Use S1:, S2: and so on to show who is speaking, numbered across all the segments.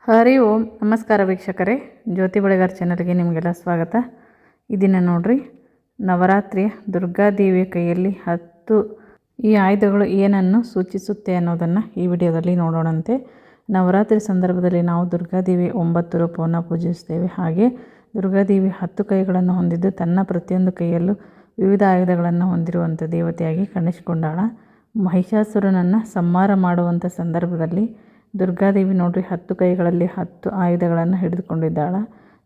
S1: ಹರಿ ಓಂ ನಮಸ್ಕಾರ ವೀಕ್ಷಕರೇ, ಜ್ಯೋತಿ ಬಳೆಗಾರ್ ಚಾನಲ್ಗೆ ನಿಮಗೆಲ್ಲ ಸ್ವಾಗತ. ಈ ದಿನ ನೋಡ್ರಿ, ನವರಾತ್ರಿಯ ದುರ್ಗಾದೇವಿಯ ಕೈಯಲ್ಲಿ 10 ಈ ಆಯುಧಗಳು ಏನನ್ನು ಸೂಚಿಸುತ್ತೆ ಅನ್ನೋದನ್ನು ಈ ವಿಡಿಯೋದಲ್ಲಿ ನೋಡೋಣಂತೆ. ನವರಾತ್ರಿ ಸಂದರ್ಭದಲ್ಲಿ ನಾವು ದುರ್ಗಾದೇವಿ 9 ರೂಪವನ್ನು ಪೂಜಿಸ್ತೇವೆ. ಹಾಗೆ ದುರ್ಗಾದೇವಿ 10 ಕೈಗಳನ್ನು ಹೊಂದಿದ್ದು ತನ್ನ ಪ್ರತಿಯೊಂದು ಕೈಯಲ್ಲೂ ವಿವಿಧ ಆಯುಧಗಳನ್ನು ಹೊಂದಿರುವಂಥ ದೇವತೆಯಾಗಿ ಕಾಣಿಸಿಕೊಂಡಾಳ. ಮಹಿಷಾಸುರನನ್ನು ಸಂಹಾರ ಮಾಡುವಂಥ ಸಂದರ್ಭದಲ್ಲಿ ದುರ್ಗಾದೇವಿ ನೋಡ್ರಿ 10 ಕೈಗಳಲ್ಲಿ 10 ಆಯುಧಗಳನ್ನು ಹಿಡಿದುಕೊಂಡಿದ್ದಾಳ.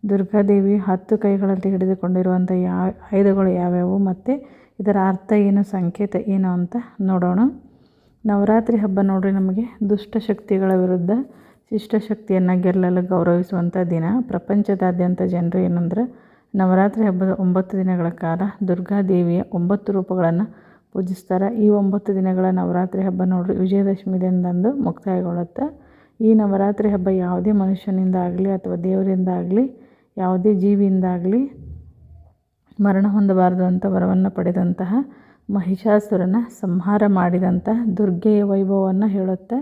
S1: ದುರ್ಗಾದೇವಿ 10 ಕೈಗಳಲ್ಲಿ ಹಿಡಿದುಕೊಂಡಿರುವಂಥ ಆಯುಧಗಳು ಯಾವ್ಯಾವು ಮತ್ತು ಇದರ ಅರ್ಥ ಏನು, ಸಂಕೇತ ಏನು ಅಂತ ನೋಡೋಣ. ನವರಾತ್ರಿ ಹಬ್ಬ ನೋಡ್ರಿ ನಮಗೆ ದುಷ್ಟಶಕ್ತಿಗಳ ವಿರುದ್ಧ ಶಿಷ್ಟಶಕ್ತಿಯನ್ನು ಗೆಲ್ಲಲು ಗೌರವಿಸುವಂಥ ದಿನ. ಪ್ರಪಂಚದಾದ್ಯಂತ ಜನರು ಏನಂದ್ರೆ ನವರಾತ್ರಿ ಹಬ್ಬದ 9 ದಿನಗಳ ಕಾಲ ದುರ್ಗಾದೇವಿಯ 9 ರೂಪಗಳನ್ನು ಪೂಜಿಸ್ತಾರೆ. ಈ 9 ದಿನಗಳ ನವರಾತ್ರಿ ಹಬ್ಬ ನೋಡ್ರಿ ವಿಜಯದಶಮಿ ದಿನದಂದು ಮುಕ್ತಾಯಗೊಳ್ಳುತ್ತೆ. ಈ ನವರಾತ್ರಿ ಹಬ್ಬ ಯಾವುದೇ ಮನುಷ್ಯನಿಂದ ಆಗಲಿ ಅಥವಾ ದೇವರಿಂದ ಆಗಲಿ ಯಾವುದೇ ಜೀವಿಯಿಂದ ಆಗಲಿ ಮರಣ ಹೊಂದಬಾರದು ಅಂತ ವರವನ್ನು ಪಡೆದಂತಹ ಮಹಿಷಾಸುರನ ಸಂಹಾರ ಮಾಡಿದಂಥ ದುರ್ಗೆಯ ವೈಭವವನ್ನು ಹೇಳುತ್ತೆ.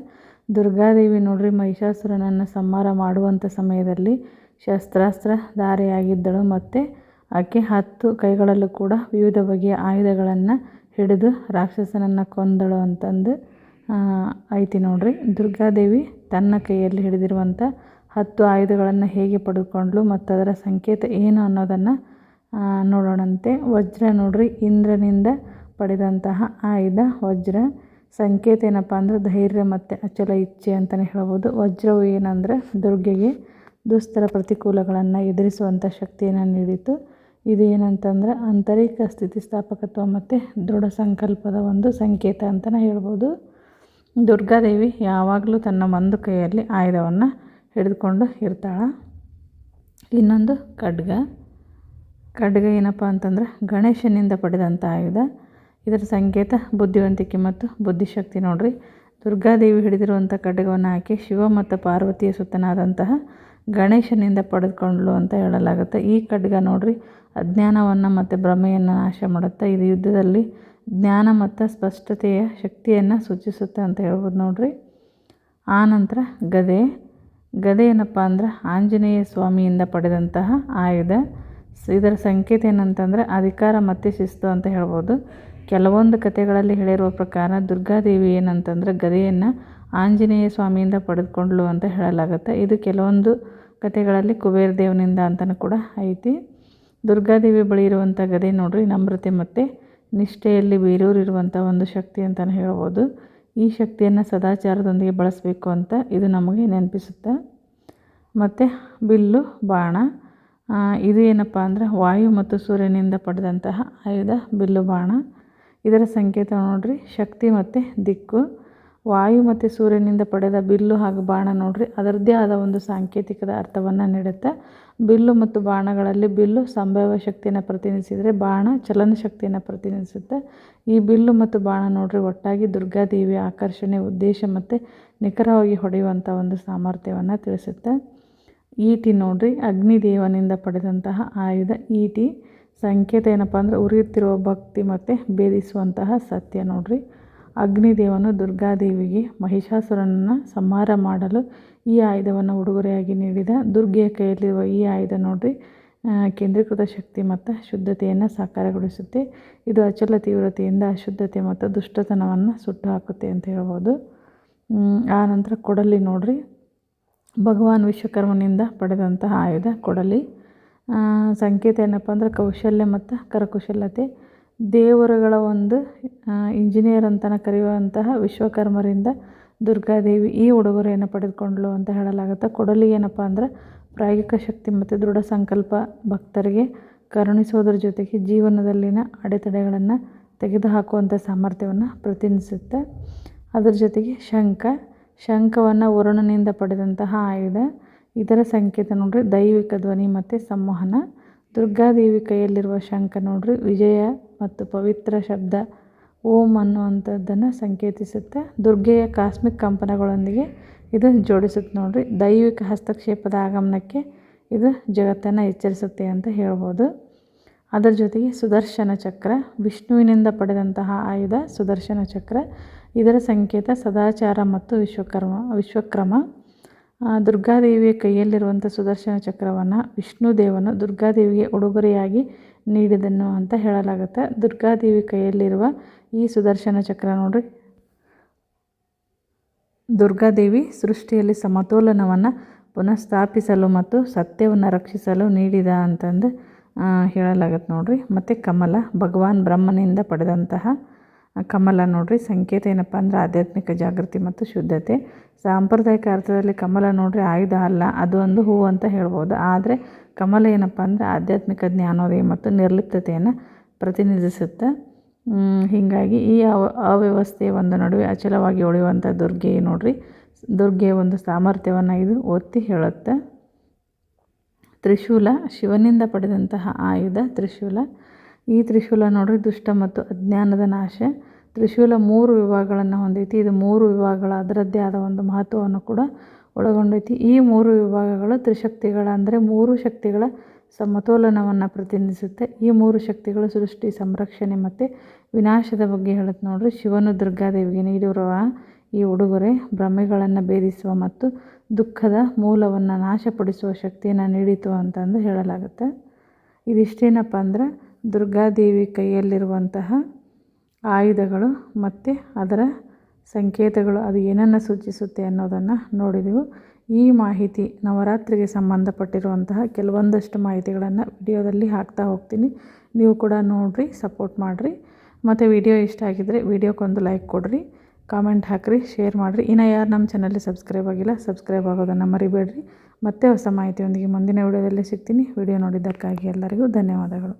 S1: ದುರ್ಗಾದೇವಿ ನೋಡ್ರಿ ಮಹಿಷಾಸುರನನ್ನು ಸಂಹಾರ ಮಾಡುವಂಥ ಸಮಯದಲ್ಲಿ ಶಸ್ತ್ರಾಸ್ತ್ರ ಧಾರೆಯಾಗಿದ್ದಳು ಮತ್ತು ಆಕೆ 10 ಕೈಗಳಲ್ಲೂ ಕೂಡ ವಿವಿಧ ಬಗೆಯ ಆಯುಧಗಳನ್ನು ಹಿಡಿದು ರಾಕ್ಷಸನನ್ನು ಕೊಂದಳು ಅಂತಂದು ಐತಿ ನೋಡ್ರಿ. ದುರ್ಗಾದೇವಿ ತನ್ನ ಕೈಯಲ್ಲಿ ಹಿಡಿದಿರುವಂಥ 10 ಆಯುಧಗಳನ್ನು ಹೇಗೆ ಪಡೆದುಕೊಂಡ್ಲು ಮತ್ತು ಅದರ ಸಂಕೇತ ಏನು ಅನ್ನೋದನ್ನು ನೋಡೋಣಂತೆ. ವಜ್ರ ನೋಡ್ರಿ ಇಂದ್ರನಿಂದ ಪಡೆದಂತಹ ಆಯುಧ ವಜ್ರ. ಸಂಕೇತ ಏನಪ್ಪ ಅಂದ್ರೆ ಧೈರ್ಯ ಮತ್ತು ಅಚಲ ಇಚ್ಛೆ ಅಂತಲೇ ಹೇಳ್ಬೋದು. ವಜ್ರವು ಏನಂದ್ರೆ ದುರ್ಗೆಗೆ ದುಸ್ತರ ಪ್ರತಿಕೂಲಗಳನ್ನು ಎದುರಿಸುವಂಥ ಶಕ್ತಿಯನ್ನು ನೀಡಿತು. ಇದು ಏನಂತಂದ್ರೆ ಆಂತರಿಕ ಸ್ಥಿತಿಸ್ಥಾಪಕತ್ವ ಮತ್ತು ದೃಢ ಸಂಕಲ್ಪದ ಒಂದು ಸಂಕೇತ ಅಂತಲೇ ಹೇಳ್ಬೋದು. ದುರ್ಗಾದೇವಿ ಯಾವಾಗಲೂ ತನ್ನ ಒಂದು ಕೈಯಲ್ಲಿ ಆಯುಧವನ್ನು ಹಿಡಿದುಕೊಂಡು ಇರ್ತಾಳೆ. ಇನ್ನೊಂದು ಖಡ್ಗ ಏನಪ್ಪ ಅಂತಂದ್ರೆ ಗಣೇಶನಿಂದ ಪಡೆದಂಥ ಆಯುಧ. ಇದರ ಸಂಕೇತ ಬುದ್ಧಿವಂತಿಕೆ ಮತ್ತು ಬುದ್ಧಿಶಕ್ತಿ ನೋಡ್ರಿ. ದುರ್ಗಾದೇವಿ ಹಿಡಿದಿರುವಂಥ ಖಡ್ಗವನ್ನು ಆಕೆ ಶಿವ ಮತ್ತು ಪಾರ್ವತಿಯ ಸುತ್ತನಾದಂತಹ ಗಣೇಶನಿಂದ ಪಡೆದುಕೊಂಡ್ಲು ಅಂತ ಹೇಳಲಾಗುತ್ತೆ. ಈ ಖಡ್ಗ ನೋಡ್ರಿ ಅಜ್ಞಾನವನ್ನು ಮತ್ತು ಭ್ರಮೆಯನ್ನು ನಾಶ ಮಾಡುತ್ತೆ. ಇದು ಯುದ್ಧದಲ್ಲಿ ಜ್ಞಾನ ಮತ್ತು ಸ್ಪಷ್ಟತೆಯ ಶಕ್ತಿಯನ್ನು ಸೂಚಿಸುತ್ತೆ ಅಂತ ಹೇಳ್ಬೋದು ನೋಡ್ರಿ. ಆನಂತರ ಗದೆ ಏನಪ್ಪ ಅಂದ್ರೆ ಆಂಜನೇಯ ಸ್ವಾಮಿಯಿಂದ ಪಡೆದಂತಹ ಆಯುಧ. ಇದರ ಸಂಕೇತ ಏನಂತಂದರೆ ಅಧಿಕಾರ ಮತ್ತು ಶಿಸ್ತು ಅಂತ ಹೇಳ್ಬೋದು. ಕೆಲವೊಂದು ಕಥೆಗಳಲ್ಲಿ ಹೇಳಿರುವ ಪ್ರಕಾರ ದುರ್ಗಾದೇವಿ ಏನಂತಂದ್ರೆ ಗದೆಯನ್ನು ಆಂಜನೇಯ ಸ್ವಾಮಿಯಿಂದ ಪಡೆದುಕೊಂಡ್ಲು ಅಂತ ಹೇಳಲಾಗುತ್ತೆ. ಇದು ಕೆಲವೊಂದು ಕಥೆಗಳಲ್ಲಿ ಕುಬೇರ ದೇವನಿಂದ ಅಂತಲೂ ಕೂಡ ಐತಿ. ದುರ್ಗಾದೇವಿ ಬಳಿ ಇರುವಂಥ ಗದೆ ನೋಡ್ರಿ ನಮ್ರತೆ ಮತ್ತು ನಿಷ್ಠೆಯಲ್ಲಿ ಬೇರೂರಿರುವಂಥ ಒಂದು ಶಕ್ತಿ ಅಂತಲೇ ಹೇಳ್ಬೋದು. ಈ ಶಕ್ತಿಯನ್ನು ಸದಾಚಾರದೊಂದಿಗೆ ಬಳಸಬೇಕು ಅಂತ ಇದು ನಮಗೆ ನೆನಪಿಸುತ್ತೆ. ಮತ್ತು ಬಿಲ್ಲು ಬಾಣ, ಇದು ಏನಪ್ಪ ಅಂದರೆ ವಾಯು ಮತ್ತು ಸೂರ್ಯನಿಂದ ಪಡೆದಂತಹ ಆಯುಧ ಬಿಲ್ಲು ಬಾಣ. ಇದರ ಸಂಕೇತ ನೋಡ್ರಿ ಶಕ್ತಿ ಮತ್ತು ದಿಕ್ಕು. ವಾಯು ಮತ್ತು ಸೂರ್ಯನಿಂದ ಪಡೆದ ಬಿಲ್ಲು ಹಾಗೂ ಬಾಣ ನೋಡ್ರಿ ಅದರದ್ದೇ ಆದ ಒಂದು ಸಾಂಕೇತಿಕದ ಅರ್ಥವನ್ನು ನೀಡುತ್ತೆ. ಬಿಲ್ಲು ಮತ್ತು ಬಾಣಗಳಲ್ಲಿ ಬಿಲ್ಲು ಸಂಭಾವ್ಯ ಶಕ್ತಿಯನ್ನು ಪ್ರತಿನಿಧಿಸಿದರೆ ಬಾಣ ಚಲನ ಶಕ್ತಿಯನ್ನು ಪ್ರತಿನಿಧಿಸುತ್ತೆ. ಈ ಬಿಲ್ಲು ಮತ್ತು ಬಾಣ ನೋಡ್ರಿ ಒಟ್ಟಾಗಿ ದುರ್ಗಾದೇವಿಯ ಆಕರ್ಷಣೆ, ಉದ್ದೇಶ ಮತ್ತು ನಿಖರವಾಗಿ ಹೊಡೆಯುವಂಥ ಒಂದು ಸಾಮರ್ಥ್ಯವನ್ನು ತಿಳಿಸುತ್ತೆ. ಈಟಿ ನೋಡ್ರಿ ಅಗ್ನಿದೇವನಿಂದ ಪಡೆದಂತಹ ಆಯುಧ ಈಟಿ. ಸಂಕೇತ ಏನಪ್ಪ ಅಂದರೆ ಉರಿಯುತ್ತಿರುವ ಭಕ್ತಿ ಮತ್ತು ಭೇದಿಸುವಂತಹ ಸತ್ಯ ನೋಡ್ರಿ. ಅಗ್ನಿದೇವನು ದುರ್ಗಾದೇವಿಗೆ ಮಹಿಷಾಸುರನನ್ನು ಸಂಹಾರ ಮಾಡಲು ಈ ಆಯುಧವನ್ನು ಉಡುಗೊರೆಯಾಗಿ ನೀಡಿದ. ದುರ್ಗೆಯ ಕೈಯಲ್ಲಿರುವ ಈ ಆಯುಧ ನೋಡ್ರಿ ಕೇಂದ್ರೀಕೃತ ಶಕ್ತಿ ಮತ್ತು ಶುದ್ಧತೆಯನ್ನು ಸಾಕಾರಗೊಳಿಸುತ್ತೆ. ಇದು ಅಚಲ ತೀವ್ರತೆಯಿಂದ ಅಶುದ್ಧತೆ ಮತ್ತು ದುಷ್ಟತನವನ್ನು ಸುಟ್ಟು ಹಾಕುತ್ತೆ ಅಂತ ಹೇಳ್ಬೋದು. ಆನಂತರ ಕೊಡಲಿ ನೋಡ್ರಿ ಭಗವಾನ್ ವಿಶ್ವಕರ್ಮನಿಂದ ಪಡೆದಂತಹ ಆಯುಧ ಕೊಡಲಿ. ಸಂಕೇತ ಏನಪ್ಪ ಅಂದರೆ ಕೌಶಲ್ಯ ಮತ್ತು ಕರಕುಶಲತೆ. ದೇವರುಗಳ ಒಂದು ಇಂಜಿನಿಯರ್ ಅಂತಲೇ ಕರೆಯುವಂತಹ ವಿಶ್ವಕರ್ಮರಿಂದ ದುರ್ಗಾದೇವಿ ಈ ಉಡುಗೊರೆಯನ್ನು ಪಡೆದುಕೊಂಡ್ಲು ಅಂತ ಹೇಳಲಾಗುತ್ತೆ. ಕೊಡಲಿ ಏನಪ್ಪ ಅಂದರೆ ಪ್ರಾಯೋಗಿಕ ಶಕ್ತಿ ಮತ್ತು ದೃಢ ಸಂಕಲ್ಪ, ಭಕ್ತರಿಗೆ ಕರುಣಿಸೋದ್ರ ಜೊತೆಗೆ ಜೀವನದಲ್ಲಿನ ಅಡೆತಡೆಗಳನ್ನು ತೆಗೆದುಹಾಕುವಂಥ ಸಾಮರ್ಥ್ಯವನ್ನು ಪ್ರತಿನಿಧಿಸುತ್ತೆ. ಅದರ ಜೊತೆಗೆ ಶಂಖವನ್ನು ವರುಣನಿಂದ ಪಡೆದಂತಹ ಆಯುಧ. ಇದರ ಸಂಕೇತ ನೋಡ್ರಿ ದೈವಿಕ ಧ್ವನಿ ಮತ್ತು ಸಂವಹನ. ದುರ್ಗಾದೇವಿ ಕೈಯಲ್ಲಿರುವ ಶಂಖ ನೋಡ್ರಿ ವಿಜಯ ಮತ್ತು ಪವಿತ್ರ ಶಬ್ದ ಓಂ ಅನ್ನುವಂಥದ್ದನ್ನು ಸಂಕೇತಿಸುತ್ತೆ. ದುರ್ಗೆಯ ಕಾಸ್ಮಿಕ್ ಕಂಪನಗಳೊಂದಿಗೆ ಇದು ಜೋಡಿಸುತ್ತೆ ನೋಡ್ರಿ. ದೈವಿಕ ಹಸ್ತಕ್ಷೇಪದ ಆಗಮನಕ್ಕೆ ಇದು ಜಗತ್ತನ್ನು ಎಚ್ಚರಿಸುತ್ತೆ ಅಂತ ಹೇಳ್ಬೋದು. ಅದರ ಜೊತೆಗೆ ಸುದರ್ಶನ ಚಕ್ರ ವಿಷ್ಣುವಿನಿಂದ ಪಡೆದಂತಹ ಆಯುಧ ಸುದರ್ಶನ ಚಕ್ರ. ಇದರ ಸಂಕೇತ ಸದಾಚಾರ ಮತ್ತು ವಿಶ್ವಕ್ರಮ. ದುರ್ಗಾದೇವಿಯ ಕೈಯಲ್ಲಿರುವಂಥ ಸುದರ್ಶನ ಚಕ್ರವನ್ನು ವಿಷ್ಣುದೇವನು ದುರ್ಗಾದೇವಿಗೆ ಉಡುಗೊರೆಯಾಗಿ ನೀಡಿದನು ಅಂತ ಹೇಳಲಾಗುತ್ತೆ. ದುರ್ಗಾದೇವಿ ಕೈಯಲ್ಲಿರುವ ಈ ಸುದರ್ಶನ ಚಕ್ರ ನೋಡ್ರಿ, ದುರ್ಗಾದೇವಿ ಸೃಷ್ಟಿಯಲ್ಲಿ ಸಮತೋಲನವನ್ನು ಪುನಃಸ್ಥಾಪಿಸಲು ಮತ್ತು ಸತ್ಯವನ್ನು ರಕ್ಷಿಸಲು ನೀಡಿದ ಅಂತಂದು ಹೇಳಲಾಗತ್ತೆ ನೋಡ್ರಿ. ಮತ್ತು ಕಮಲ, ಭಗವಾನ್ ಬ್ರಹ್ಮನಿಂದ ಪಡೆದಂತಹ ಕಮಲ ನೋಡ್ರಿ, ಸಂಕೇತ ಏನಪ್ಪ ಅಂದ್ರೆ ಆಧ್ಯಾತ್ಮಿಕ ಜಾಗೃತಿ ಮತ್ತು ಶುದ್ಧತೆ. ಸಾಂಪ್ರದಾಯಿಕ ಅರ್ಥದಲ್ಲಿ ಕಮಲ ನೋಡ್ರಿ ಆಯುಧ ಅಲ್ಲ, ಅದು ಒಂದು ಹೂವು ಅಂತ ಹೇಳ್ಬೋದು. ಆದರೆ ಕಮಲ ಏನಪ್ಪ ಅಂದರೆ ಆಧ್ಯಾತ್ಮಿಕ ಜ್ಞಾನೋದಯ ಮತ್ತು ನಿರ್ಲಿಪ್ತತೆಯನ್ನು ಪ್ರತಿನಿಧಿಸುತ್ತೆ. ಹೀಗಾಗಿ ಈ ಅವ್ಯವಸ್ಥೆಯ ಒಂದು ನಡುವೆ ಅಚಲವಾಗಿ ಉಳಿಯುವಂಥ ದುರ್ಗೆ ನೋಡ್ರಿ, ದುರ್ಗೆಯ ಒಂದು ಸಾಮರ್ಥ್ಯವನ್ನು ಇದು ಒತ್ತಿ ಹೇಳುತ್ತೆ. ತ್ರಿಶೂಲ, ಶಿವನಿಂದ ಪಡೆದಂತಹ ಆಯುಧ ತ್ರಿಶೂಲ. ಈ ತ್ರಿಶೂಲ ನೋಡ್ರಿ ದುಷ್ಟ ಮತ್ತು ಅಜ್ಞಾನದ ನಾಶ. ತ್ರಿಶೂಲ 3 ವಿಭಾಗಗಳನ್ನು ಹೊಂದೈತಿ. ಇದು 3 ವಿಭಾಗಗಳ ಅದರದ್ದೇ ಆದ ಒಂದು ಮಹತ್ವವನ್ನು ಕೂಡ ಒಳಗೊಂಡೈತಿ. ಈ 3 ವಿಭಾಗಗಳು ತ್ರಿಶಕ್ತಿಗಳ ಅಂದರೆ 3 ಶಕ್ತಿಗಳ ಸಮತೋಲನವನ್ನು ಪ್ರತಿನಿಧಿಸುತ್ತೆ. ಈ 3 ಶಕ್ತಿಗಳು ಸೃಷ್ಟಿ, ಸಂರಕ್ಷಣೆ ಮತ್ತು ವಿನಾಶದ ಬಗ್ಗೆ ಹೇಳುತ್ತೆ ನೋಡ್ರಿ. ಶಿವನು ದುರ್ಗಾದೇವಿಗೆ ನೀಡಿರುವ ಈ ಉಡುಗೊರೆ ಭ್ರಮೆಗಳನ್ನು ಭೇದಿಸುವ ಮತ್ತು ದುಃಖದ ಮೂಲವನ್ನು ನಾಶಪಡಿಸುವ ಶಕ್ತಿಯನ್ನು ನೀಡಿತು ಅಂತಂದು ಹೇಳಲಾಗುತ್ತೆ. ಇದಿಷ್ಟೇನಪ್ಪ ಅಂದ್ರೆ ದುರ್ಗಾದೇವಿ ಕೈಯಲ್ಲಿರುವಂತಹ ಆಯುಧಗಳು ಮತ್ತು ಅದರ ಸಂಕೇತಗಳು, ಅದು ಏನನ್ನು ಸೂಚಿಸುತ್ತೆ ಅನ್ನೋದನ್ನು ನೋಡಿದೆವು. ಈ ಮಾಹಿತಿ ನವರಾತ್ರಿಗೆ ಸಂಬಂಧಪಟ್ಟಿರುವಂತಹ ಕೆಲವೊಂದಷ್ಟು ಮಾಹಿತಿಗಳನ್ನು ವಿಡಿಯೋದಲ್ಲಿ ಹಾಕ್ತಾ ಹೋಗ್ತೀನಿ. ನೀವು ಕೂಡ ನೋಡಿರಿ, ಸಪೋರ್ಟ್ ಮಾಡಿರಿ. ಮತ್ತು ವಿಡಿಯೋ ಇಷ್ಟ ಆಗಿದ್ದರೆ ವಿಡಿಯೋಕ್ಕೊಂದು ಲೈಕ್ ಕೊಡಿರಿ, ಕಾಮೆಂಟ್ ಹಾಕಿರಿ, ಶೇರ್ ಮಾಡಿರಿ. ಇನ್ನು ಯಾರು ನಮ್ಮ ಚಾನಲ್ಗೆ ಸಬ್ಸ್ಕ್ರೈಬ್ ಆಗಿಲ್ಲ, ಸಬ್ಸ್ಕ್ರೈಬ್ ಆಗೋದನ್ನು ಮರಿಬೇಡ್ರಿ. ಮತ್ತೆ ಹೊಸ ಮಾಹಿತಿಯೊಂದಿಗೆ ಮುಂದಿನ ವಿಡಿಯೋದಲ್ಲಿ ಸಿಗ್ತೀನಿ. ವಿಡಿಯೋ ನೋಡಿದ್ದಕ್ಕಾಗಿ ಎಲ್ಲರಿಗೂ ಧನ್ಯವಾದಗಳು.